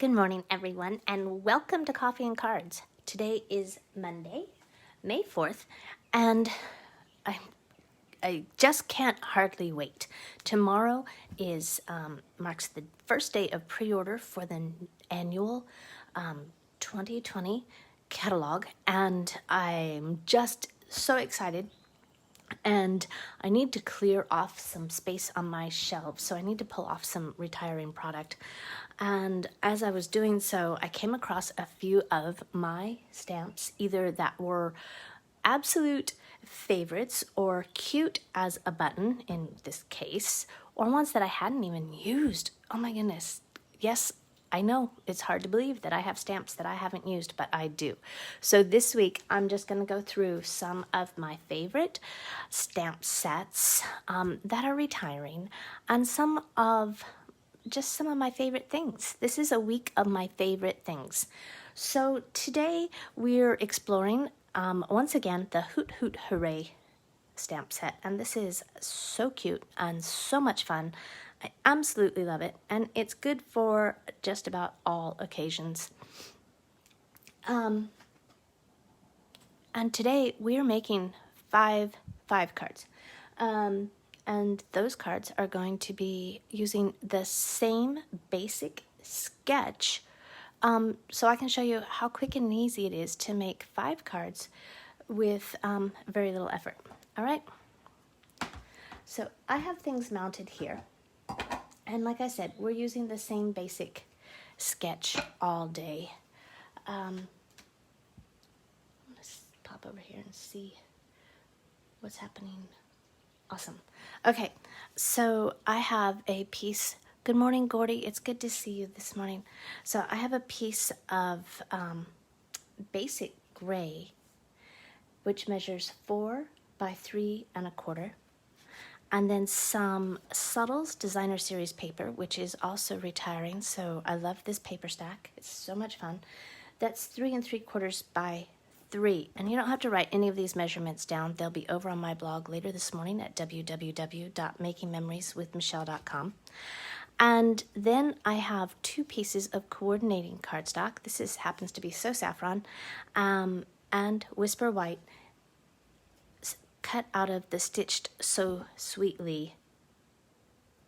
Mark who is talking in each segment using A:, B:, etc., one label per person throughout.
A: Good morning, everyone, and welcome to Coffee and Cards. Today is Monday, May 4th, and I just can't hardly wait. Tomorrow is marks the first day of pre-order for the annual 2020 catalog, and I'm just so excited. And I need to clear off some space on my shelves, so I need to pull off some retiring product. And as I was doing so, I came across a few of my stamps, either that were absolute favorites or cute as a button in this case, or ones that I hadn't even used. Oh my goodness. Yes, I know it's hard to believe that I have stamps that I haven't used, but I do. So this week, I'm just going to go through some of my favorite stamp sets that are retiring, and some of my favorite things. This is a week of my favorite things. So today, we're exploring, once again, the Hoot Hoot Hooray stamp set, and this is so cute and so much fun. I absolutely love it, and it's good for just about all occasions. And today we're making five cards, and those cards are going to be using the same basic sketch, so I can show you how quick and easy it is to make 5 cards with very little effort. All right, so I have things mounted here. And like I said, we're using the same basic sketch all day. Let's pop over here and see what's happening. Awesome. Okay, so I have a piece. Good morning, Gordy. It's good to see you this morning. So I have a piece of basic gray, which measures 4 by 3 1/4. And then some Subtles Designer Series paper, which is also retiring. So I love this paper stack. It's so much fun. That's 3 3/4 by 3. And you don't have to write any of these measurements down. They'll be over on my blog later this morning at www.makingmemorieswithmichelle.com. And then I have 2 pieces of coordinating cardstock. This happens to be So Saffron and Whisper White, cut out of the Stitched So Sweetly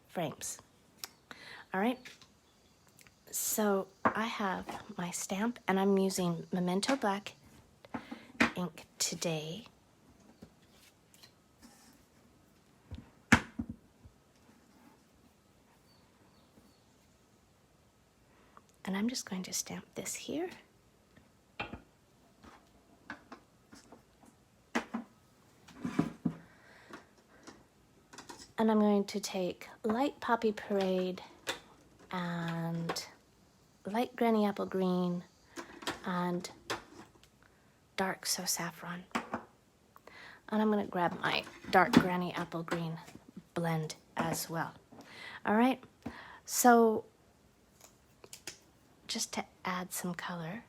A: frames. All right, so I have my stamp, and I'm using Memento Black ink today. And I'm just going to stamp this here. And I'm going to take light Poppy Parade and light Granny Apple Green and dark So Saffron. And I'm going to grab my dark Granny Apple Green blend as well. All right, so just to add some color,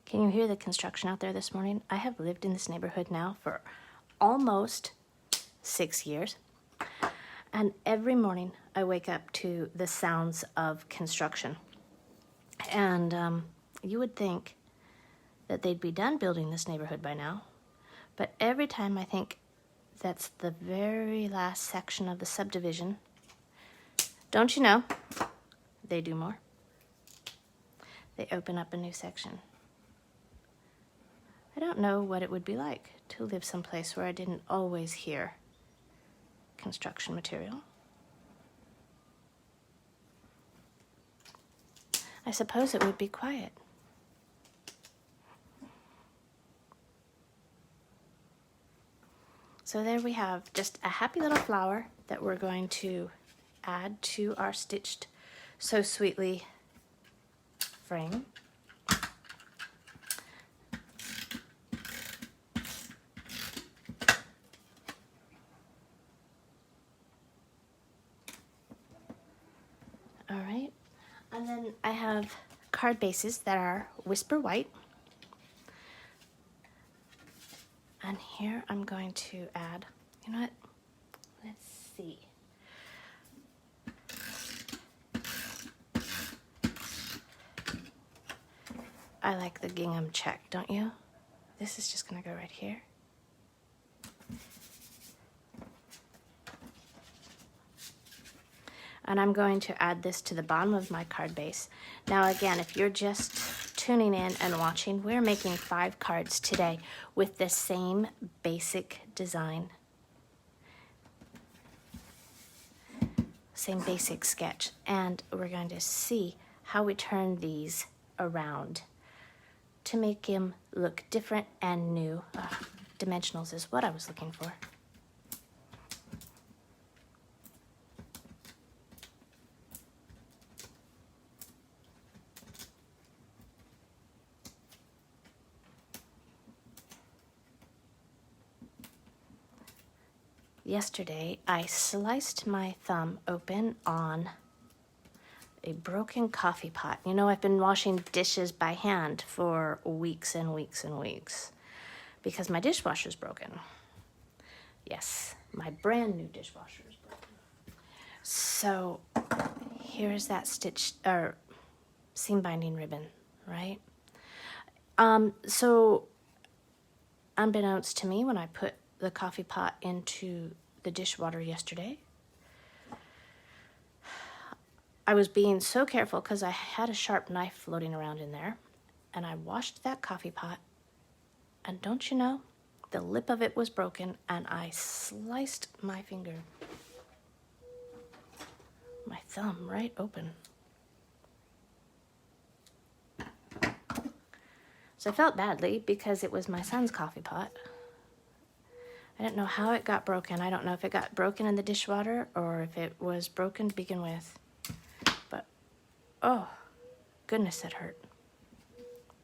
A: can you hear the construction out there this morning? I have lived in this neighborhood now for almost 6 years. And every morning I wake up to the sounds of construction. And you would think that they'd be done building this neighborhood by now. But every time I think that's the very last section of the subdivision, don't you know, they do more. They open up a new section. I don't know what it would be like to live someplace where I didn't always hear construction material. I suppose it would be quiet. So there we have just a happy little flower that we're going to add to our Stitched So Sweetly frame. I have card bases that are Whisper White. And here I'm going to add, you know what? Let's see. I like the gingham check, don't you? This is just gonna go right here. And I'm going to add this to the bottom of my card base. Now again, if you're just tuning in and watching, we're making 5 cards today with the same basic design. Same basic sketch. And we're going to see how we turn these around to make him look different and new. Dimensionals is what I was looking for. Yesterday, I sliced my thumb open on a broken coffee pot. You know, I've been washing dishes by hand for weeks and weeks and weeks because my dishwasher's broken. Yes, my brand new dishwasher is broken. So here's that stitch or seam binding ribbon, right? So unbeknownst to me, when I put the coffee pot into the dishwater yesterday, I was being so careful because I had a sharp knife floating around in there, and I washed that coffee pot, and don't you know, the lip of it was broken, and I sliced my finger, my thumb, right open. So I felt badly because it was my son's coffee pot. I don't know how it got broken. I don't know if it got broken in the dishwater or if it was broken to begin with. But, oh, goodness, that hurt.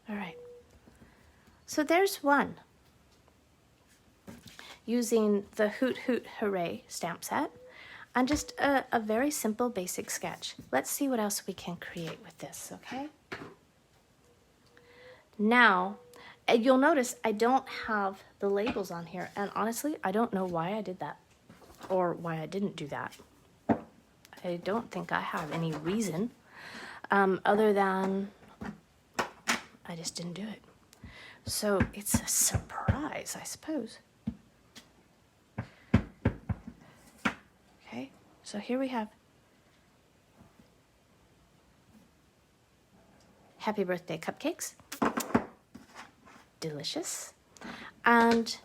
A: All right. So there's one. Using the Hoot Hoot Hooray stamp set and just a very simple basic sketch. Let's see what else we can create with this, okay? Now, you'll notice I don't have the labels on here, and honestly, I don't know why I did that or why I didn't do that. I don't think I have any reason other than I just didn't do it. So it's a surprise, I suppose. Okay, so here we have Happy Birthday Cupcakes. Delicious. And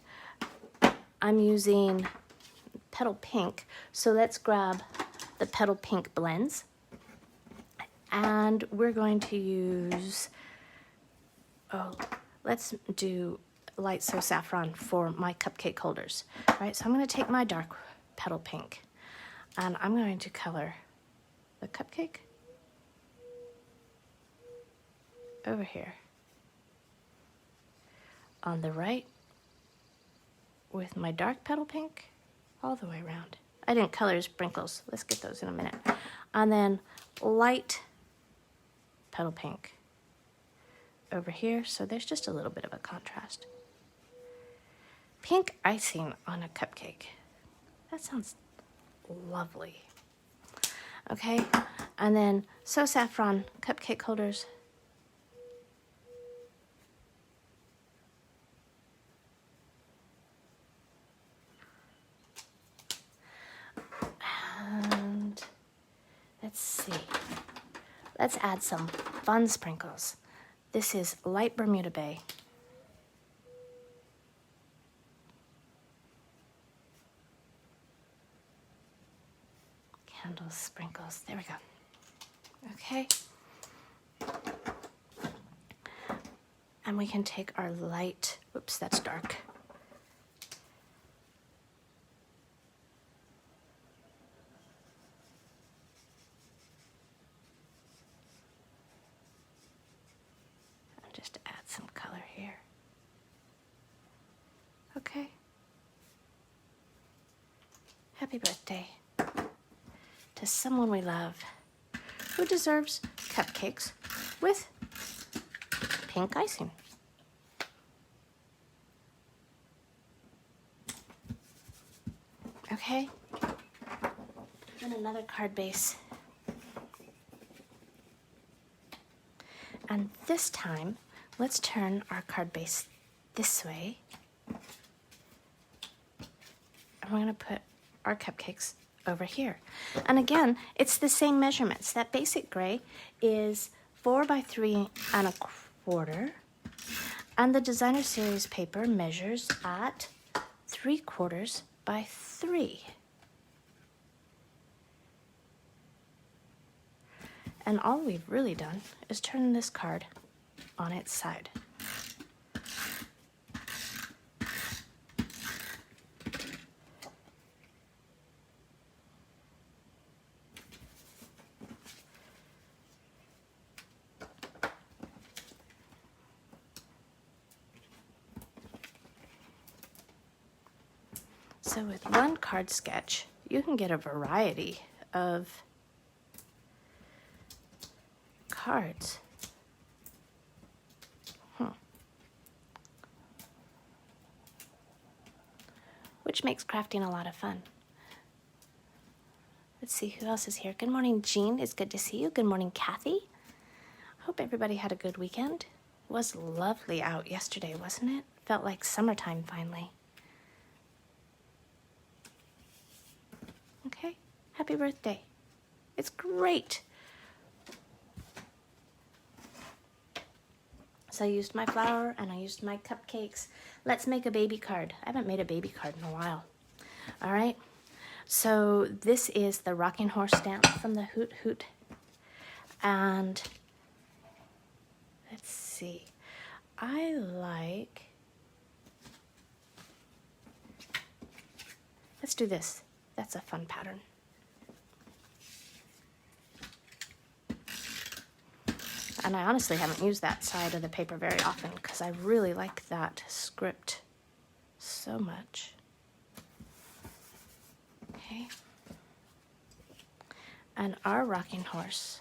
A: I'm using Petal Pink, so let's grab the Petal Pink blends, and we're going to use, let's do Light So Saffron for my cupcake holders. All right, so I'm going to take my dark Petal Pink, and I'm going to color the cupcake over here on the right with my dark Petal Pink all the way around. I didn't color sprinkles. Let's get those in a minute. And then light Petal Pink over here, so there's just a little bit of a contrast. Pink icing on a cupcake. That sounds lovely. Okay, and then So Saffron cupcake holders. And let's see. Let's add some fun sprinkles. This is light Bermuda Bay. Candles, sprinkles, there we go. Okay. And we can take our light, oops, that's dark. Just to add some color here. Okay. Happy birthday to someone we love who deserves cupcakes with pink icing. Okay, and another card base. And this time, let's turn our card base this way. And we're gonna put our cupcakes over here. And again, it's the same measurements. That basic gray is 4 by 3¼ and the designer series paper measures at 3/4 by 3. And all we've really done is turn this card on its side. So with one card sketch, you can get a variety of cards. Which makes crafting a lot of fun. Let's see who else is here. Good morning, Jean. It's good to see you. Good morning, Kathy. Hope everybody had a good weekend. It was lovely out yesterday, wasn't it? Felt like summertime finally. Okay, happy birthday. It's great. So I used my flour and I used my cupcakes. Let's make a baby card. I haven't made a baby card in a while. All right, so this is the rocking horse stamp from the Hoot Hoot. And let's see, let's do this. That's a fun pattern. And I honestly haven't used that side of the paper very often because I really like that script so much. Okay. And our rocking horse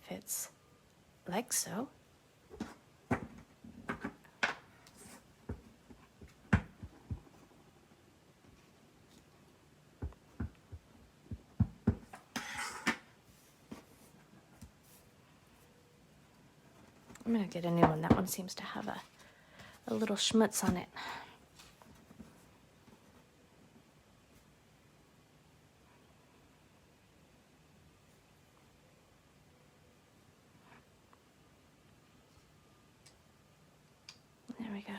A: fits like so. I'm gonna get a new one. That one seems to have a little schmutz on it. There we go.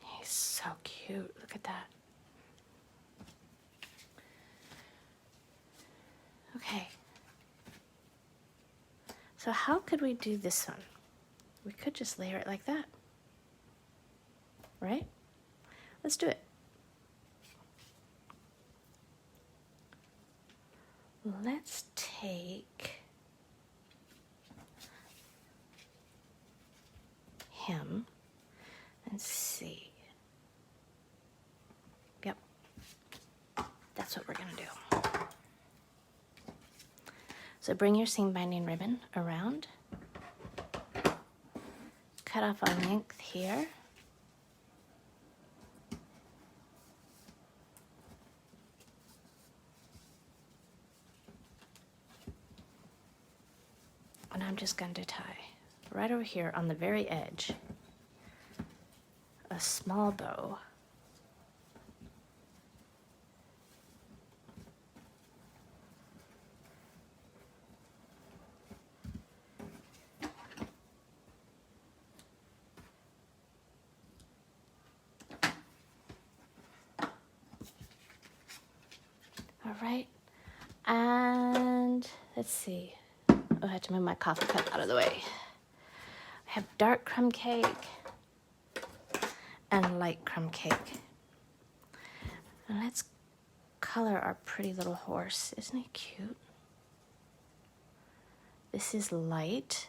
A: He's so cute. Look at that. Okay. So how could we do this one? We could just layer it like that, right? Let's do it. Let's take him and see. Yep, that's what we're gonna do. So bring your seam binding ribbon around, cut off a length here, and I'm just going to tie right over here on the very edge a small bow. All right, and let's see. Oh, I have to move my coffee cup out of the way. I have dark crumb cake and light crumb cake. And let's color our pretty little horse. Isn't he cute? This is light.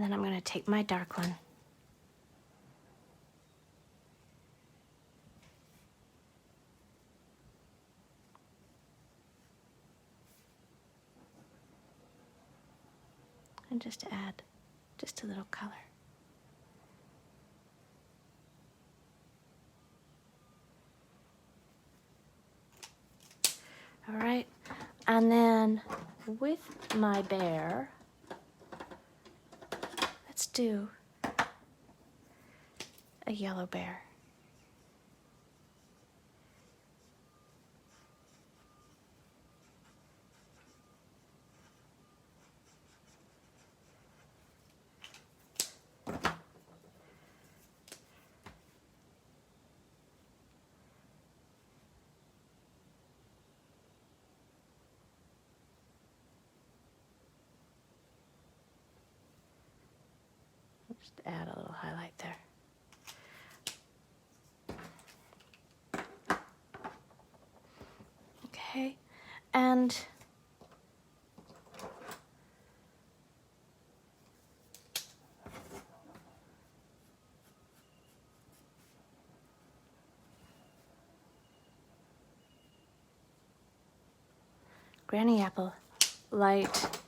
A: And then I'm going to take my dark one. And just add just a little color. All right, and then with my bear, let's do a yellow bear. Just add a little highlight there. Okay, and Granny Apple, light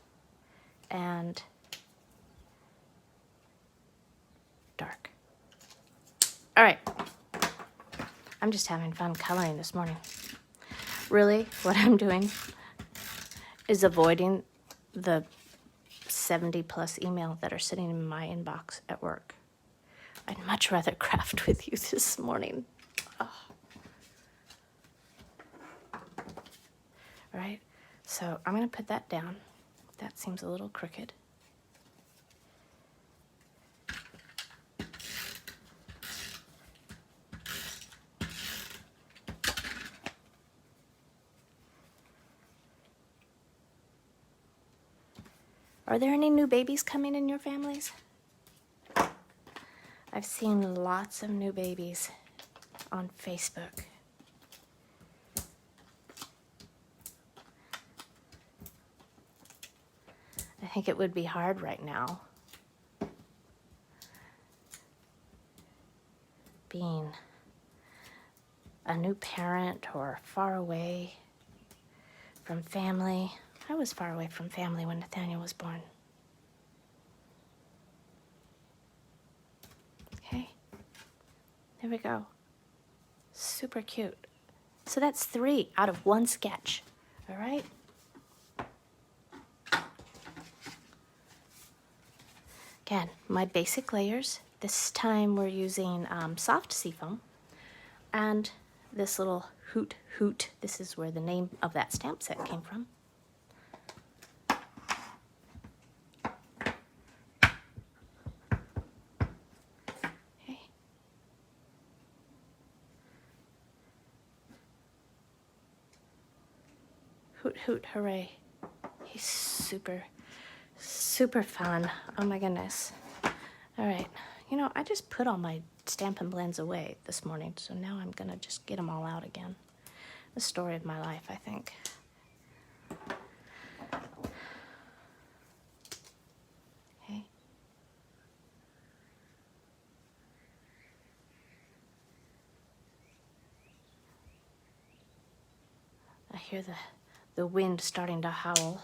A: and dark. All right, I'm just having fun coloring this morning. Really, what I'm doing is avoiding the 70 plus email that are sitting in my inbox at work. I'd much rather craft with you this morning. Oh. All right, so I'm gonna put that down. That seems a little crooked. Are there any new babies coming in your families? I've seen lots of new babies on Facebook. I think it would be hard right now, being a new parent or far away from family. I was far away from family when Nathaniel was born. Okay, there we go. Super cute. So that's 3 out of 1 sketch, all right? Again, my basic layers. This time we're using soft seafoam and this little Hoot. This is where the name of that stamp set came from. Okay. Hoot, hooray. He's super fun. Oh my goodness. All right, you know, I just put all my Stampin' Blends away this morning, so now I'm gonna just get them all out again. The story of my life, I think. Okay. I hear the wind starting to howl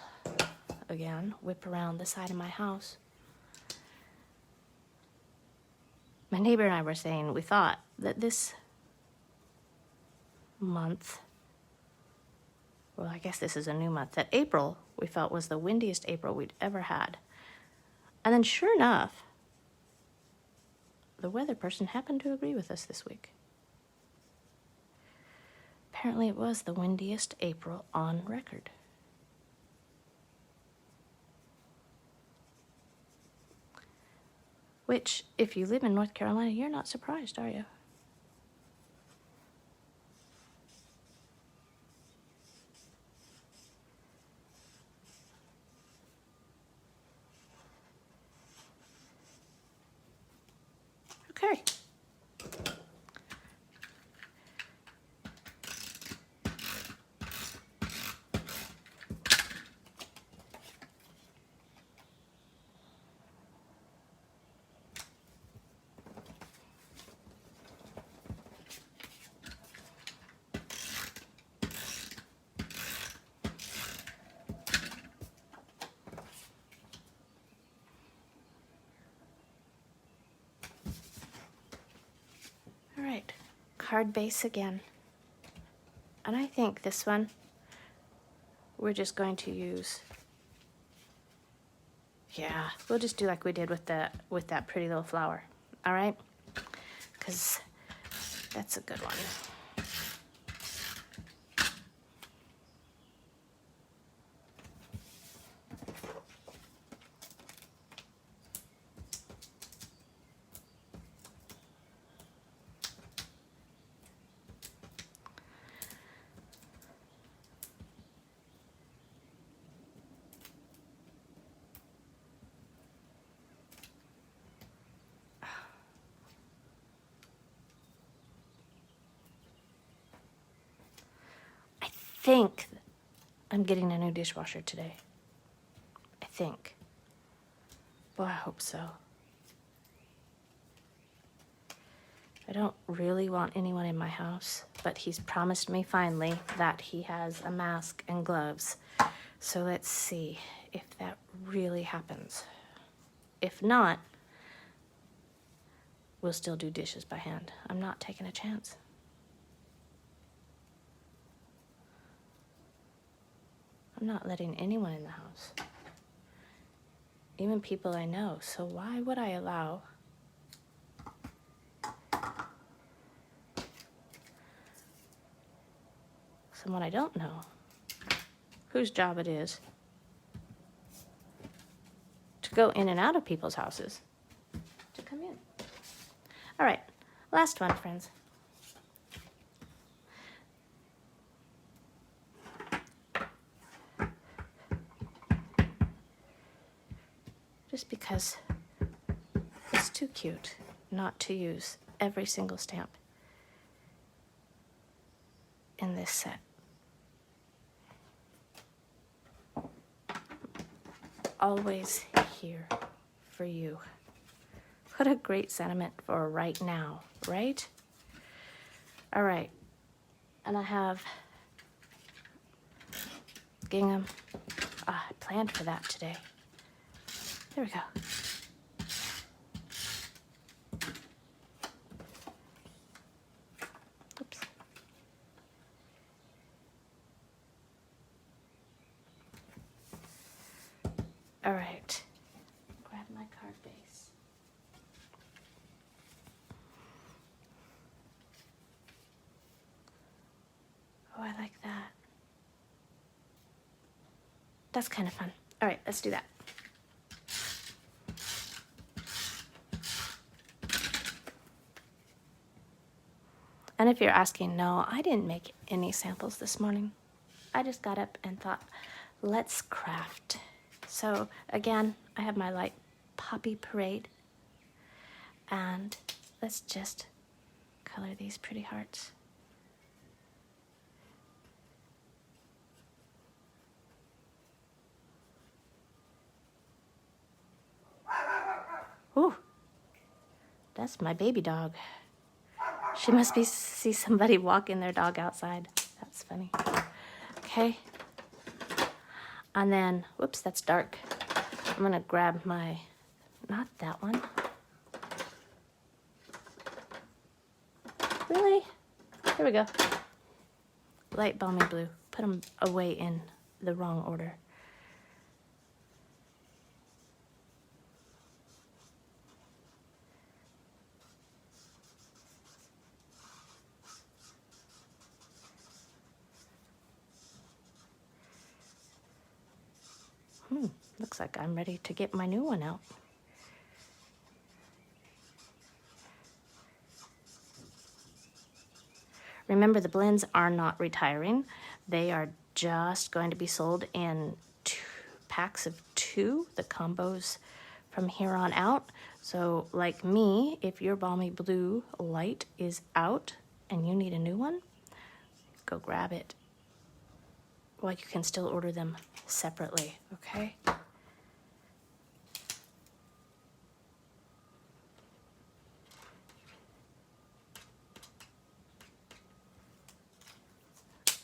A: again, whip around the side of my house. My neighbor and I were saying we thought that this month, well, I guess this is a new month, that April we felt was the windiest April we'd ever had. And then sure enough, the weather person happened to agree with us this week. Apparently it was the windiest April on record. Which, if you live in North Carolina, you're not surprised, are you? Okay. card base again. And I think this one, we're just going to use, yeah, we'll just do like we did with that pretty little flower. All right? Because that's a good one. I think I'm getting a new dishwasher today. I think. Well, I hope so. I don't really want anyone in my house, but he's promised me finally that he has a mask and gloves. So let's see if that really happens. If not, we'll still do dishes by hand. I'm not taking a chance. I'm not letting anyone in the house, even people I know. So why would I allow someone I don't know, whose job it is, to go in and out of people's houses, to come in? All right, last one, friends. Just because it's too cute not to use every single stamp in this set. Always here for you. What a great sentiment for right now, right? All right, and I have gingham. I planned for that today. There we go. Oops. All right. Grab my card base. Oh, I like that. That's kind of fun. All right, let's do that. And if you're asking, no, I didn't make any samples this morning. I just got up and thought, let's craft. So again, I have my light poppy parade. And let's just color these pretty hearts. Ooh, that's my baby dog. She must see somebody walking their dog outside. That's funny. Okay. And then, whoops, that's dark. I'm gonna grab my, not that one. Really? Here we go. Light balmy blue. Put them away in the wrong order. Looks like I'm ready to get my new one out. Remember, the blends are not retiring. They are just going to be sold in packs of 2, the combos from here on out. So like me, if your balmy blue light is out and you need a new one, go grab it. Well, you can still order them separately, okay?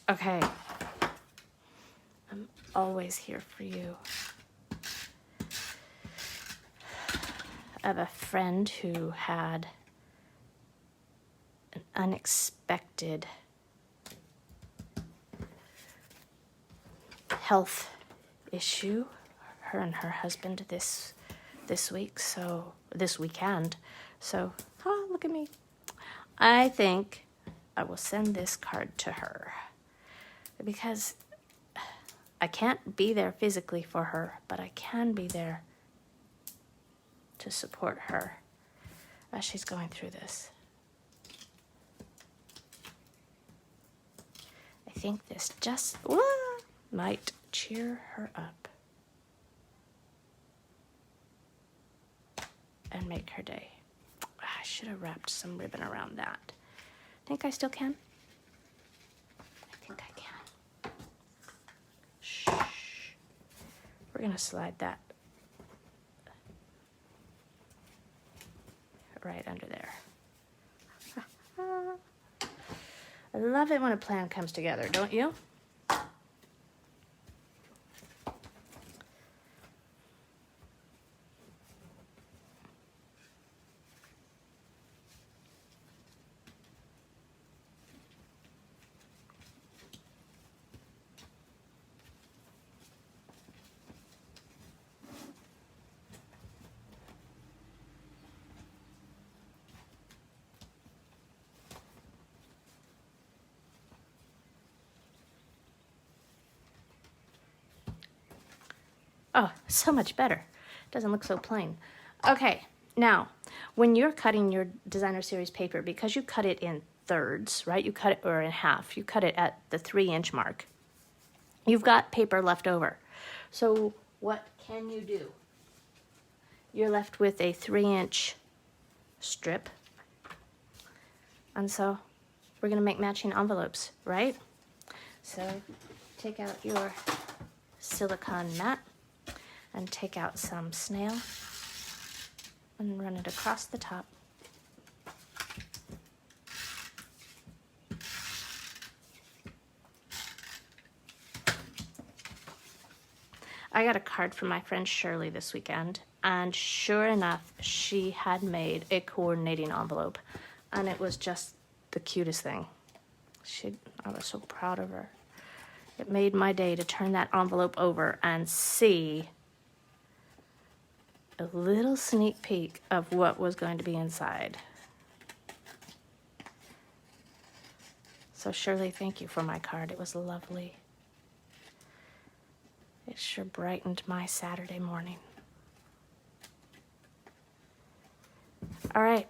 A: Okay. I'm always here for you. I have a friend who had unexpected health issue, her and her husband this weekend. So, oh, look at me. I think I will send this card to her because I can't be there physically for her, but I can be there to support her as she's going through this. I think this just might cheer her up and make her day. I should have wrapped some ribbon around that. Think I still can? I think I can. Shh. We're gonna slide that right under there. I love it when a plan comes together, don't you? Oh, so much better. Doesn't look so plain. Okay, now, when you're cutting your designer series paper, because you cut it in thirds, right? You cut it, or in half. You cut it at the 3-inch mark. You've got paper left over. So what can you do? You're left with a 3-inch strip. And so we're gonna make matching envelopes, right? So take out your silicone mat and take out some snail and run it across the top. I got a card from my friend Shirley this weekend, and sure enough, she had made a coordinating envelope, and it was just the cutest thing. I was so proud of her. It made my day to turn that envelope over and see a little sneak peek of what was going to be inside. So Shirley, thank you for my card. It was lovely. It sure brightened my Saturday morning. All right.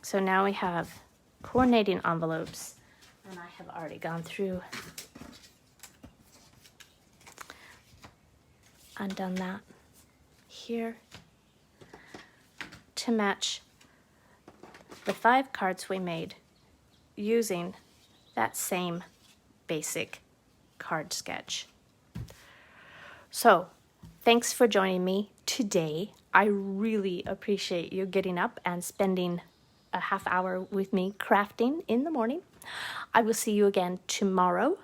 A: So now we have coordinating envelopes, and I have already gone through and done that here to match the 5 cards we made using that same basic card sketch. So, thanks for joining me today. I really appreciate you getting up and spending a half hour with me crafting in the morning. I will see you again tomorrow.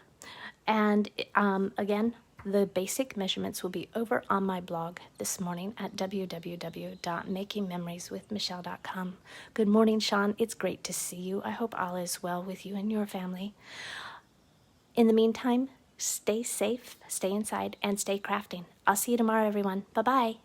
A: And again, the basic measurements will be over on my blog this morning at www.makingmemorieswithmichelle.com. Good morning, Sean. It's great to see you. I hope all is well with you and your family. In the meantime, stay safe, stay inside, and stay crafting. I'll see you tomorrow, everyone. Bye-bye.